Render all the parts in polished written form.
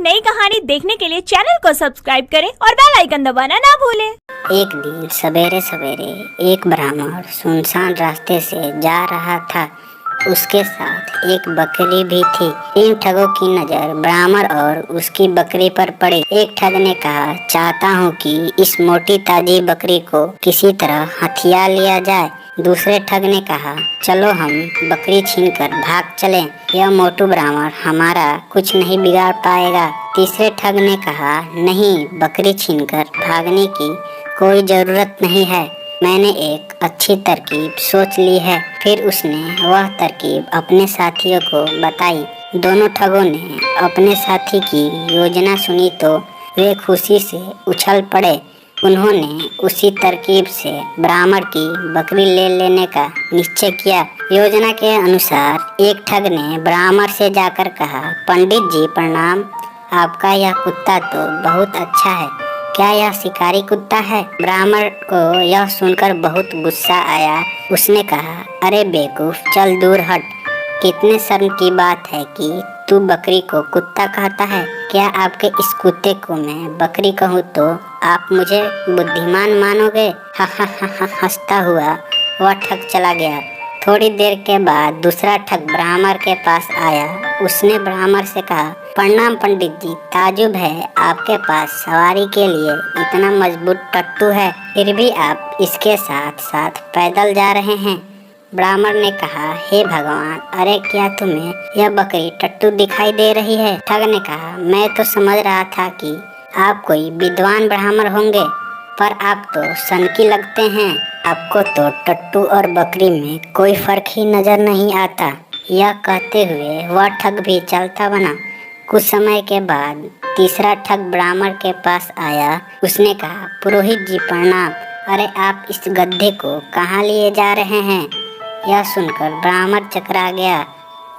नई कहानी देखने के लिए चैनल को सब्सक्राइब करें और बेल आइकन दबाना ना भूलें। एक दिन सवेरे सवेरे एक ब्राह्मण सुनसान रास्ते से जा रहा था। उसके साथ एक बकरी भी थी। तीन ठगों की नजर ब्राह्मण और उसकी बकरी पर पड़ी। एक ठग ने कहा, चाहता हूँ कि इस मोटी ताजी बकरी को किसी तरह हथिया लिया जाए। दूसरे ठग ने कहा, चलो हम बकरी छीनकर भाग चलें। यह मोटू ब्राह्मण हमारा कुछ नहीं बिगाड़ पाएगा। तीसरे ठग ने कहा, नहीं, बकरी छीनकर भागने की कोई जरूरत नहीं है, मैंने एक अच्छी तरकीब सोच ली है। फिर उसने वह तरकीब अपने साथियों को बताई। दोनों ठगों ने अपने साथी की योजना सुनी तो वे खुशी से उछल पड़े। उन्होंने उसी तरकीब से ब्राह्मण की बकरी ले लेने का निश्चय किया। योजना के अनुसार एक ठग ने ब्राह्मण से जाकर कहा, पंडित जी प्रणाम, आपका यह कुत्ता तो बहुत अच्छा है, क्या यह शिकारी कुत्ता है? ब्राह्मण को यह सुनकर बहुत गुस्सा आया। उसने कहा, अरे बेवकूफ, चल दूर हट। कितने शर्म की बात है कि तू बकरी को कुत्ता कहता है। क्या आपके इस कुत्ते को मैं बकरी कहूँ तो आप मुझे बुद्धिमान मानोगे? हा हा हा हा। हंसता हुआ वह ठग चला गया। थोड़ी देर के बाद दूसरा ठग ब्राह्मण के पास आया। उसने ब्राह्मण से कहा, प्रणाम पंडित जी, ताजुब है आपके पास सवारी के लिए इतना मजबूत टट्टू है, फिर भी आप इसके साथ साथ पैदल जा रहे हैं। ब्राह्मण ने कहा, हे भगवान, अरे क्या तुम्हें यह बकरी टट्टू दिखाई दे रही है? ठग ने कहा, मैं तो समझ रहा था कि आप कोई विद्वान ब्राह्मण होंगे, पर आप तो सनकी लगते हैं। आपको तो टट्टू और बकरी में कोई फर्क ही नजर नहीं आता। यह कहते हुए वह ठग भी चलता बना। कुछ समय के बाद तीसरा ठग ब्राह्मण के पास आया। उसने कहा, पुरोहित जी प्रणाम, अरे आप इस गड्ढे को कहाँ लिए जा रहे हैं? यह सुनकर ब्राह्मण चकरा गया।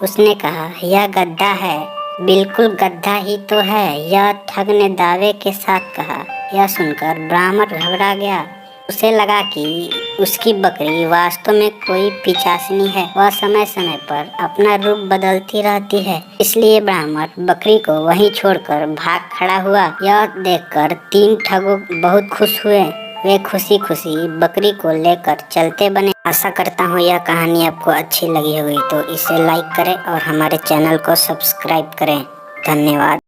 उसने कहा, यह गड्ढा है। बिल्कुल गड्ढा ही तो है, यह ठग ने दावे के साथ कहा। यह सुनकर ब्राह्मण घबरा गया। उसे लगा कि उसकी बकरी वास्तव में कोई पिशाचिनी है। वह समय समय पर अपना रूप बदलती रहती है। इसलिए ब्राह्मण बकरी को वहीं छोड़कर भाग खड़ा हुआ। यह देखकर तीन ठगों बहुत खुश हुए। वे खुशी खुशी बकरी को लेकर चलते बने। आशा करता हूँ यह कहानी आपको अच्छी लगी होगी, तो इसे लाइक करें और हमारे चैनल को सब्सक्राइब करें। धन्यवाद।